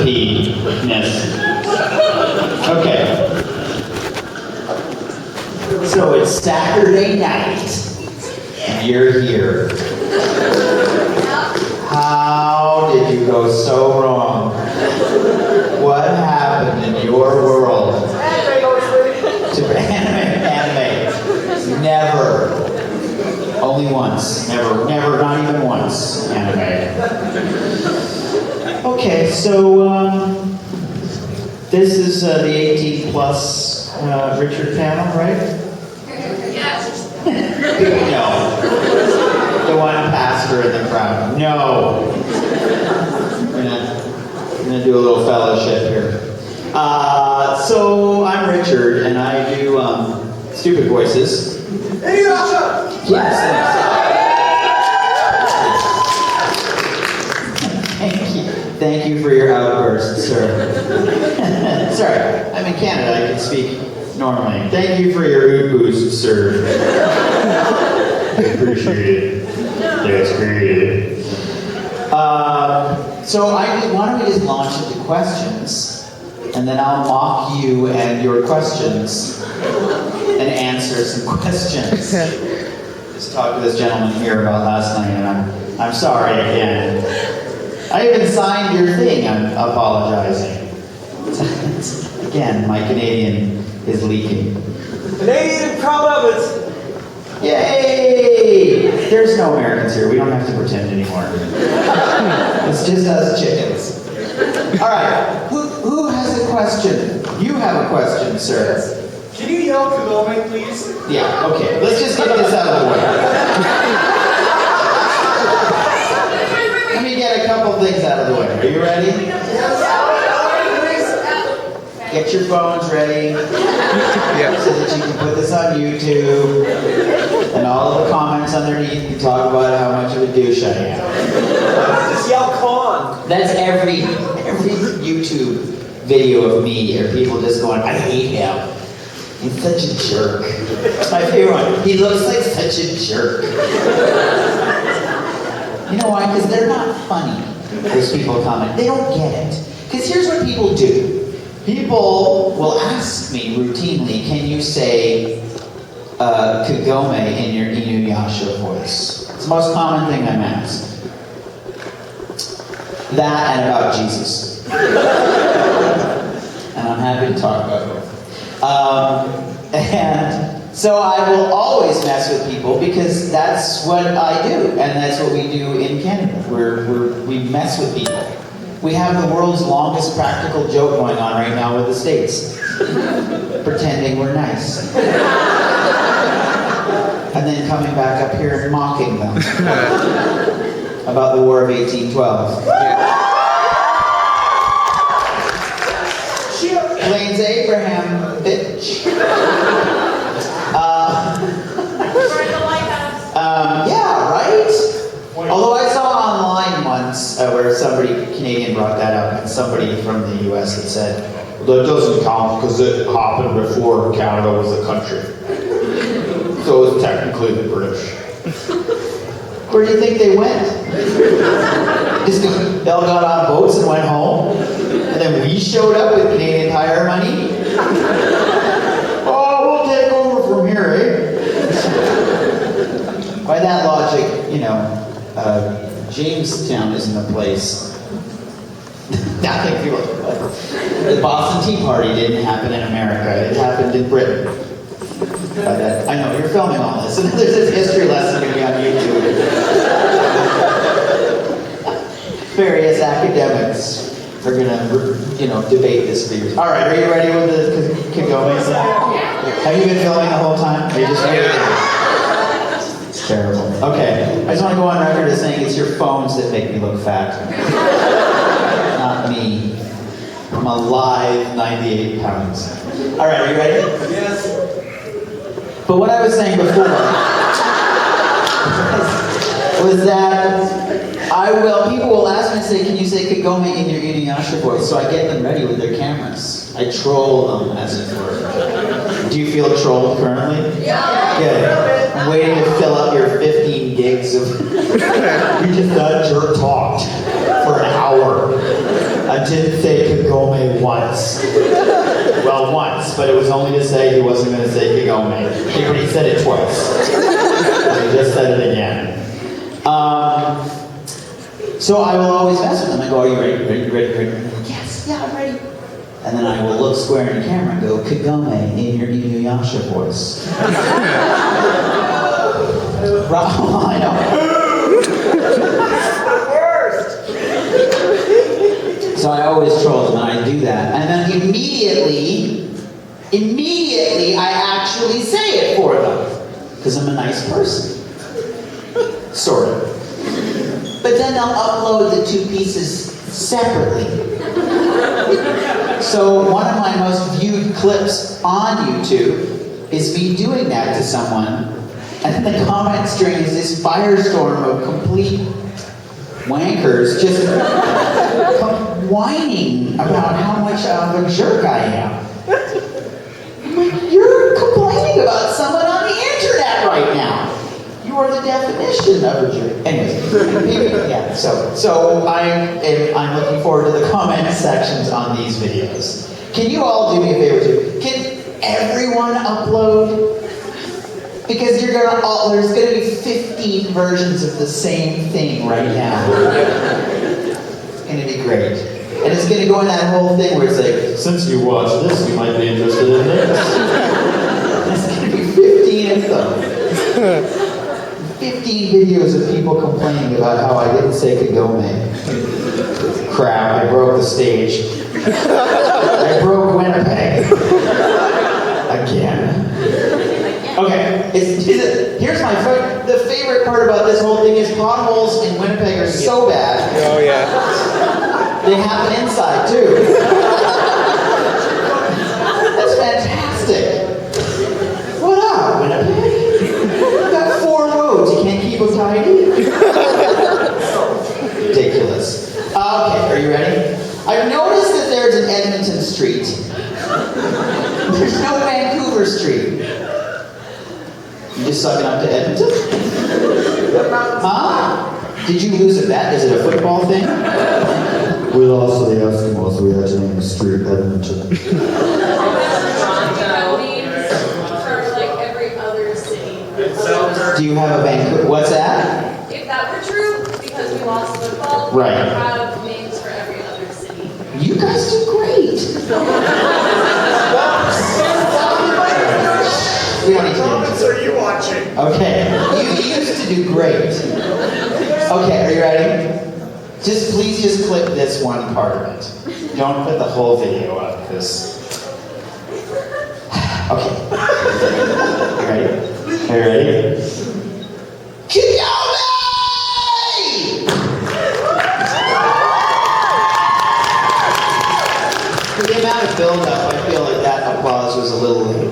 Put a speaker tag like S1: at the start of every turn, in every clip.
S1: P-ness. Okay. So it's Saturday night, and you're here. How did you go so wrong? What happened in your world? To anime. Never. Only once. Never, not even once. Anime. Okay, so this is the 18 plus Richard panel, right?
S2: Yes.
S1: No. The one pastor in the crowd. No. We're gonna do a little fellowship here. So I'm Richard, and I do stupid voices.
S3: Inuyasha!
S1: Yes. Thank you for your outburst, sir. Sorry, I'm in Canada. I can speak normally. Thank you for your ood boost, sir. I appreciate it. That's great. So why don't we just launch into questions, and then I'll mock you and your questions, and answer some questions. Just talked to this gentleman here about last night, and I'm sorry again. I even signed your thing. I'm apologizing. Again, my Canadian is leaking.
S3: Canadian, proud of it!
S1: Yay! There's no Americans here. We don't have to pretend anymore. It's just us chickens. All right. Who has a question? You have a question, sir.
S3: Can you yell Kagome, please?
S1: Yeah. Okay. Let's just get this out of the way. Let me get a couple things out of the way. Are you ready? Get your phones ready so that you can put this on YouTube, and all of the comments underneath can talk about how much of a douche I am.
S3: Just yell Con.
S1: That's every YouTube video of me, or people just going, I hate him. He's such a jerk. That's my favorite one. He looks like such a jerk. You know why? Because they're not funny. Those people comment. They don't get it. Because here's what people do. People will ask me routinely, can you say Kagome in your Inuyasha voice? It's the most common thing I'm asked. That and about Jesus. And I'm happy to talk about both. And so I will always mess with people because that's what I do, and that's what we do in Canada. We mess with people. We have the world's longest practical joke going on right now with the States. Pretending we're nice. And then coming back up here and mocking them. About the War of 1812. Plains Abraham, bitch. Yeah, right? Although I saw online once where somebody, Canadian, brought that up, and somebody from the US had said, well, that doesn't count because it happened before Canada was a country. So it was technically the British. Where do you think they went? Just they all got on boats and went home? And then we showed up with Canadian Tire money? Oh, we'll take over from here, eh? By that logic, you know, Jamestown isn't a place. I think people. The Boston Tea Party didn't happen in America. It happened in Britain. But I know you're filming all this, and there's this history lesson going to be on YouTube. Various academics are going to, debate this for years. All right, are you ready with the Kagome stuff? Have you been filming the whole time? Are you just ready? It's terrible. Okay, I just want to go on record as saying it's your phones that make me look fat. Not me. I'm a live 98 pounds. All right, are you ready?
S3: Yes.
S1: But what I was saying before was that people will ask me and say, can you say Kagome in your Inuyasha voice? So I get them ready with their cameras. I troll them, as it were. Do you feel trolled currently? Yeah. Good. I'm waiting to fill up your 15 gigs of... We just jerk talked for an hour. I I did say Kagome once. Well, once, but it was only to say he wasn't going to say Kagome. He already said it twice. He just said it again. So I will always mess with them. I go, are you ready? Ready? Yes, yeah, I'm ready. And then I will look square in the camera and go, Kagome, in your Inuyasha voice. I know. So I always troll them, and I do that. And then immediately, I actually say it for them. Because I'm a nice person. Sort of. But then they'll upload the two pieces separately. So one of my most viewed clips on YouTube is me doing that to someone, and the comment string is this firestorm of complete wankers just whining about how much of a jerk I am. I'm like, you're complaining about someone on the internet right now. You are the definition of a jerk. Anyways, yeah. So I'm looking forward to the comment sections on these videos. Can you all do me a favor too? Can everyone upload? Because there's gonna be 15 versions of the same thing right now. It's gonna be great. And it's gonna go in that whole thing where it's like, since you watched this, you might be interested in this. There's gonna be 15 of them. 15 videos of people complaining about how I didn't say Kagome. Crap, I broke the stage. I broke Winnipeg. Again. Okay, here's my the favorite part about this whole thing is potholes in Winnipeg are so bad.
S4: Oh yeah.
S1: They happen inside too. That's fantastic. What up, Winnipeg? You got 4 roads. You can't keep them tidy? Ridiculous. Okay, are you ready? I've noticed that there's an Edmonton Street. There's no Vancouver Street. You just sucking up to Edmonton? Huh? Did you lose a bet? Is it a football thing?
S5: We lost to the Eskimos, so we had to name the street Edmonton.
S2: For like every other city.
S1: Do you have a Vancouver? What's that?
S2: If that were true, because we lost football,
S1: Right.
S2: we would have names for every other city.
S1: You guys do great. We don't need to do
S3: Comments are you watching?
S1: Okay, you used to do great. Okay, are you ready? Please just clip this one part of it. Don't put the whole video up, because... Okay. You ready? Are you ready? Kagome! For the amount of build-up, I feel like that applause was a little late.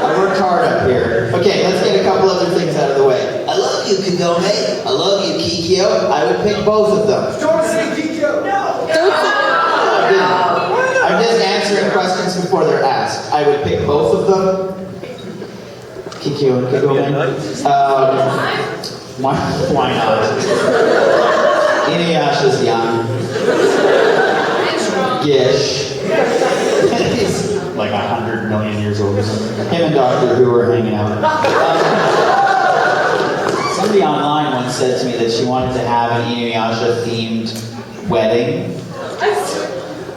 S1: I worked hard up here. Okay, let's get a couple other things out of the way. I love you, Kagome. I love you, Kikyo. I would pick both of them.
S3: Don't say Kikyo. No.
S1: I'm just answering questions before they're asked. I would pick both of them. Kikyo and Kagome. Why not? Inuyasha's young. Gish. He's like 100 million years old or something. Him and Doctor Who are hanging out. Somebody online once said to me that she wanted to have an Inuyasha-themed wedding.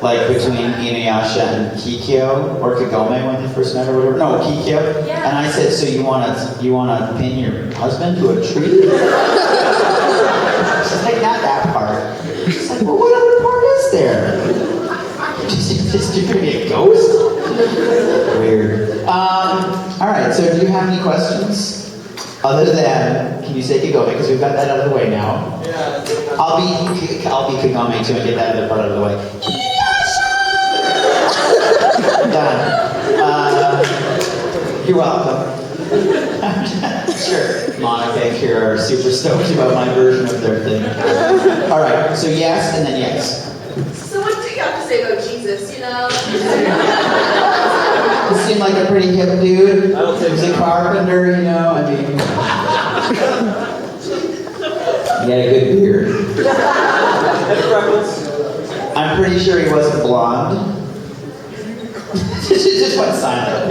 S1: Like between Inuyasha and Kikyo, or Kagome when they first met or whatever. No, Kikyo.
S2: Yeah.
S1: And I said, so you wanna pin your husband to a tree? She's like, not that part. She's like, well, what other part is there? Just you're gonna be a ghost? Weird. All right. So, do you have any questions? Other than, can you say Kagome? Because we've got that out of the way now.
S3: Yeah.
S1: I'll be Kagome too and get that other part out of the way. Done. You're welcome. Sure. Monica and Kira are super stoked about my version of their thing. All right. So yes, and then yes.
S2: So what do you have to say about Jesus, you know?
S1: He seemed like a pretty hip dude.
S3: I don't think
S1: He's a
S3: so.
S1: carpenter, you know. I mean, he had a good beard.
S3: And freckles.
S1: I'm pretty sure he wasn't blonde. She just went silent.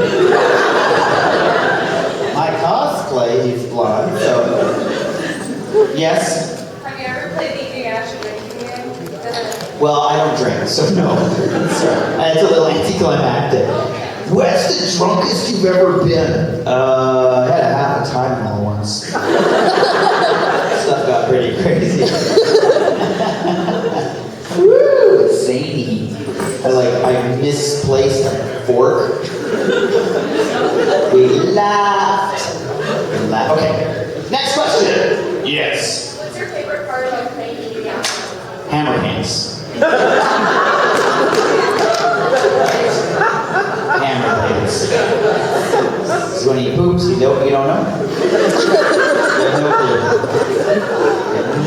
S1: My cosplay, he's blonde, so. Yes?
S2: Have you ever played the Inuyasha drinking game?
S1: Well, I don't drink, so no. Sorry. It's a little anticlimactic. Where's the drunkest you've ever been? I had a half a Tylenol once. Stuff got pretty crazy. Woo, it's zany. I misplaced a fork. We laughed. Okay, next question. Yes.
S2: What's your favorite part about playing Inuyasha?
S1: Hammer pants. Hammer pants. So when he poops, you don't know?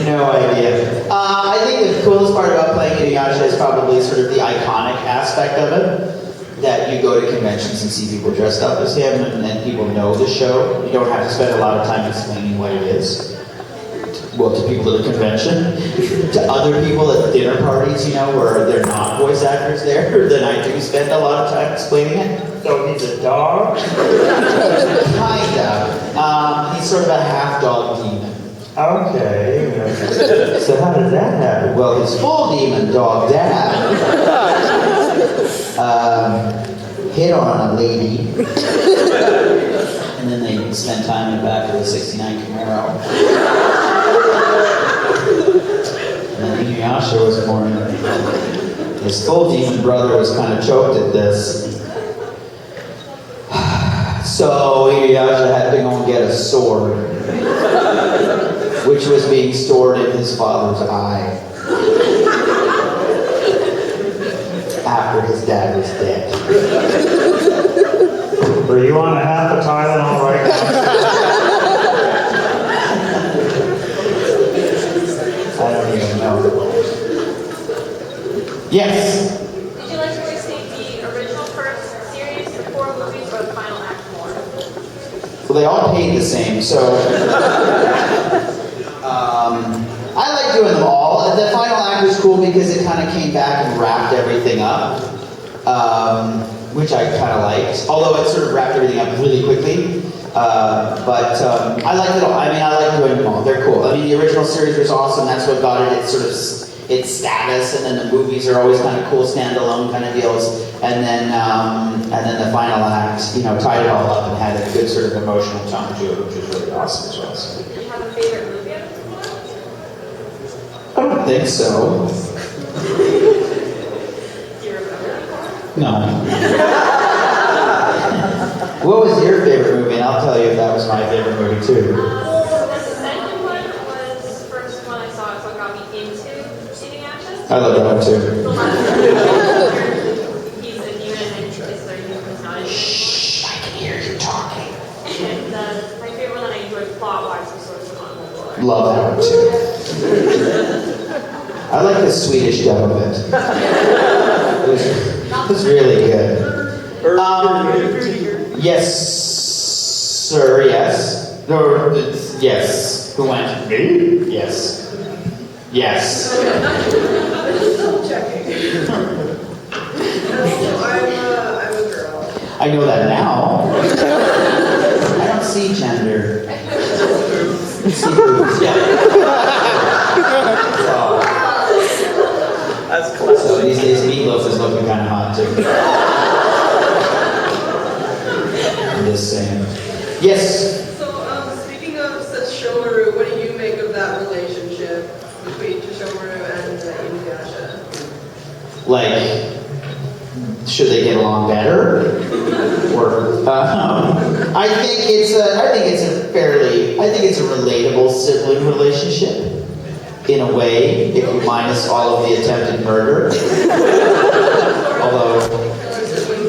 S1: No idea. I think the coolest part about playing Inuyasha is probably sort of the iconic aspect of it. That you go to conventions and see people dressed up as him and people know the show. You don't have to spend a lot of time explaining what it is. Well, to people at the convention, to other people at dinner parties, where they're not voice actors there, then I do spend a lot of time explaining it. So he's a dog? Kinda. He's sort of a half-dog demon. Okay. So how did that happen? Well, his full demon dog dad hit on a lady, and then they spent time in the back of the '69 Camaro. And then Inuyasha was born. His full demon brother was kind of choked at this. So Inuyasha had to go and get a sword, which was being stored in his father's eye after his dad was dead.
S4: Are you on a half a Tylenol right now?
S1: I don't even know. Yes?
S2: Did you like to restate the original first series, the 4 movies, or the final act more?
S1: Well, they all paid the same, so I like doing them all. The final act was cool because it kind of came back and wrapped everything up, which I kind of liked. Although it sort of wrapped everything up really quickly. But I liked it all. I like doing them all. They're cool. The original series was awesome. That's what got it its sort of its status. And then the movies are always kind of cool standalone kind of deals. And then the final act, tied it all up and had a good sort of emotional tone to it, which was really awesome as well. So.
S2: Do you have a favorite movie?
S1: I don't think so.
S2: Do you remember?
S1: No. What was your favorite movie? And I'll tell you if that was my favorite movie too.
S2: The second one was the first one I saw, so it got me into Inuyasha.
S1: I love that one too.
S2: The last one, he's a human and it's their human personality.
S1: Shh, I can hear you talking.
S2: And my favorite one that I enjoyed plot-wise was Source of Unbelievable.
S1: Love that one too. I like the Swedish dub of it. It was really good. Yes, sir, yes. Or, yes. Who went? Me? Yes. Yes.
S3: Checking. I'm a girl.
S1: I know that now. I don't see gender. I see boobs. Yeah.
S3: That's
S1: So
S3: classic.
S1: these days, Meatloaf is looking kind of hot too. I'm just saying. Yes.
S6: So, speaking of Sesshomaru, what do you make of that relationship between Sesshomaru and Inuyasha?
S1: Like, should they get along better? Or I think it's a relatable sibling relationship. In a way, if you minus all of the attempted murder. Although,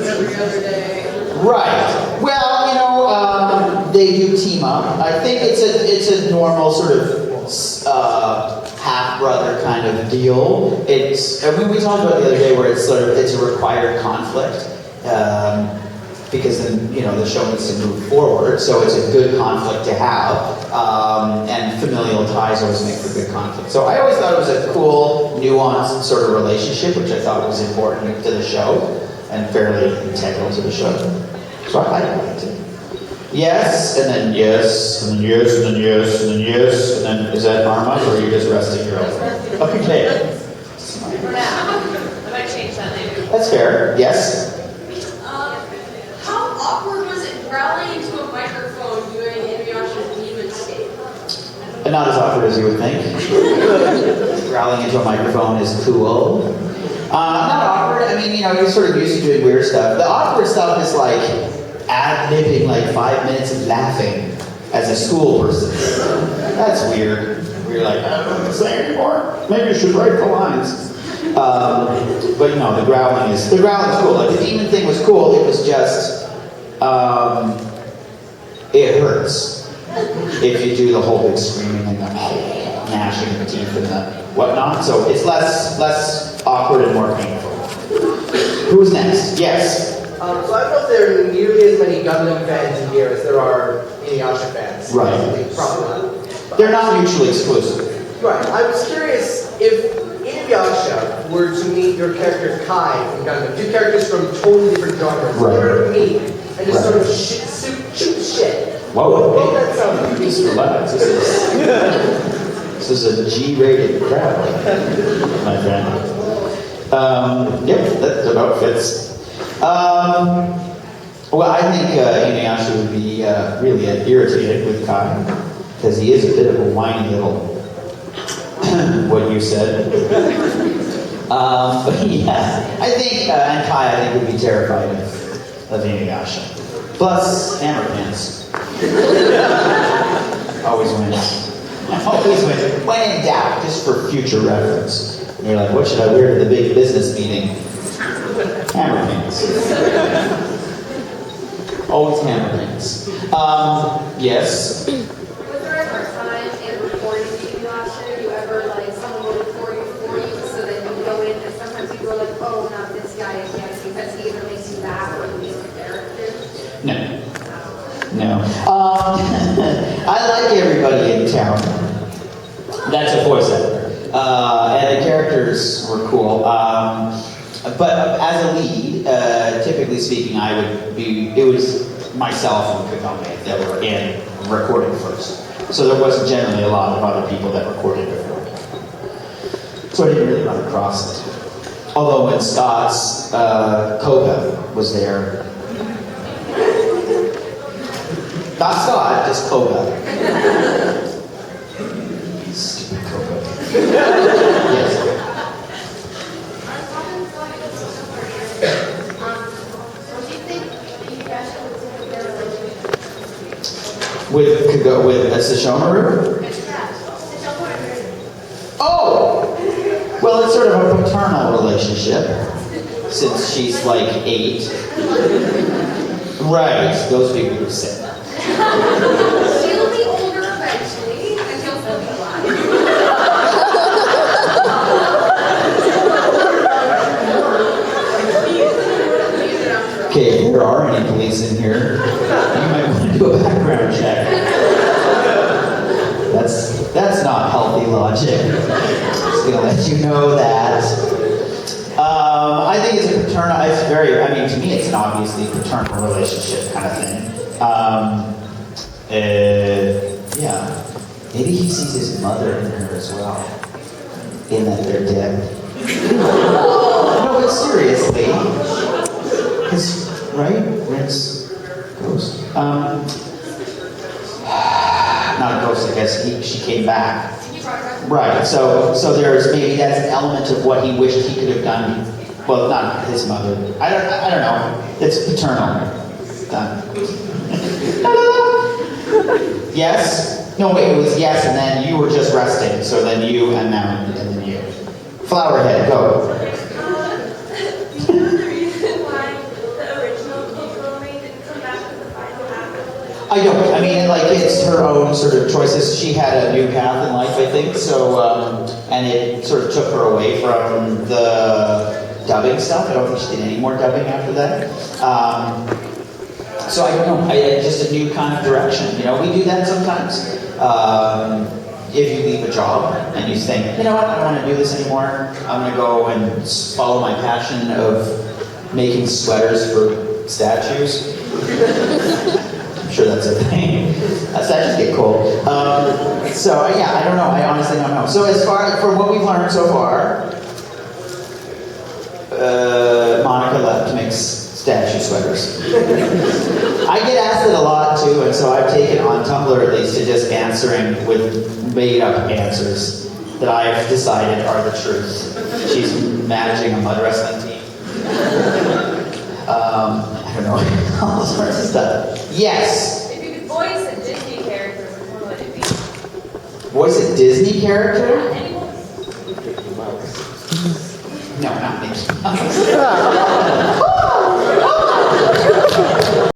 S6: Every other day.
S1: right. Well, they do team up. I think it's a normal sort of half-brother kind of deal. We talked about it the other day where it's a required conflict. because then, the show needs to move forward, so it's a good conflict to have, and familial ties always make for good conflict. So I always thought it was a cool, nuanced sort of relationship, which I thought was important to the show, and fairly integral to the show. So I liked it. Yes, and then yes, and then yes, and then yes, and then yes, and then is that arm up, or are you just resting your elbow? Okay.
S2: For now. I might change that later.
S1: That's fair, yes.
S6: How awkward was it growling into a microphone doing Inuyasha's demon state?
S1: And not as awkward as you would think. Growling into a microphone is cool. Not awkward, I mean, you're sort of used to doing weird stuff. The awkward stuff is like ad-libbing like 5 minutes of laughing as a school person. That's weird. You're like, I don't know what to say anymore. Maybe you should write the lines. But the growling is cool. Like the demon thing was cool. It was just, it hurts if you do the whole big screaming and the gnashing of the teeth and the whatnot. So it's less awkward and more painful. Who's next? Yes.
S7: So I don't know if there are nearly as many Gundam fans in here as there are Inuyasha fans.
S1: Right.
S7: Probably not.
S1: They're not mutually exclusive.
S7: Right. I was curious if Inuyasha were to meet your character Kai from Gundam, two characters from totally different genres,
S1: Right.
S7: they were to meet and just
S1: Right.
S7: sort of shoot shit.
S1: Whoa.
S7: What would that sound like?
S1: Just relax. This is a G-rated crowd, my friend. Yep, that about fits. Well, I think Inuyasha would be really irritated with Kai, because he is a bit of a whiny little, what you said. But yeah, I think, and Kai, I think, would be terrified of Inuyasha. Plus, Hammer Pants. Always wins. Always wins. When in doubt, just for future reference. And you're like, what should I wear to the big business meeting? Hammer Pants. Always Hammer Pants. Yes.
S2: Was there ever a time in recording Inuyasha you ever someone would record you for you so that you go in and sometimes you go like, oh, not this guy again because he either makes you laugh or he's a character?
S1: No. No. I like everybody in town. That's a voice actor. And the characters were cool. But as a lead, typically speaking, it was myself and Kagome that were in recording first. So there wasn't generally a lot of other people that recorded before. So I didn't really run across it. Although when Scott's Koga was there, not Scott, just Koga. Stupid Koga. Yes. With Sesshomaru? Oh! Well, it's sort of a paternal relationship, since she's like 8. Right, those people are sick.
S2: She'll be older eventually, and she'll still be alive.
S1: Okay, if there are any police in here, you might want to do a background check. That's not healthy logic. Just gonna let you know that. I think it's a paternal. It's very. I mean, to me, it's an obviously paternal relationship kind of thing. Yeah. Maybe he sees his mother in her as well. In that they're dead. No, but seriously. Because, right? Rince ghost. Not a ghost, I guess. She came back. Right. So there's maybe that's an element of what he wished he could have done. Well, not his mother. I don't know. It's paternal. Done. Yes. No, wait. It was yes, and then you were just resting. So then you, and now, and then you. Flowerhead, go.
S2: Do you know the reason why the original Kokome didn't come back to the final half?
S1: I don't. I mean, like, it's her own sort of choices. She had a new path in life, I think, so, and it sort of took her away from the dubbing stuff. I don't think she did any more dubbing after that. So I don't know, just a new kind of direction. You know, we do that sometimes. If you leave a job and you think, you know what, I don't want to do this anymore. I'm going to go and follow my passion of making sweaters for statues. I'm sure that's a thing. Statues get cold. So yeah, I don't know. I honestly don't know. So as far for what we've learned so far, Monica left makes statue sweaters. I get asked it a lot too, and so I've taken on Tumblr at least to just answering with made-up answers that I've decided are the truth. She's managing a mud wrestling team. I don't know, all sorts of stuff. Yes.
S2: If you could voice a Disney character, which one would it be?
S1: Voice a Disney character?
S2: Anyone?
S1: No, not Mickey Mouse.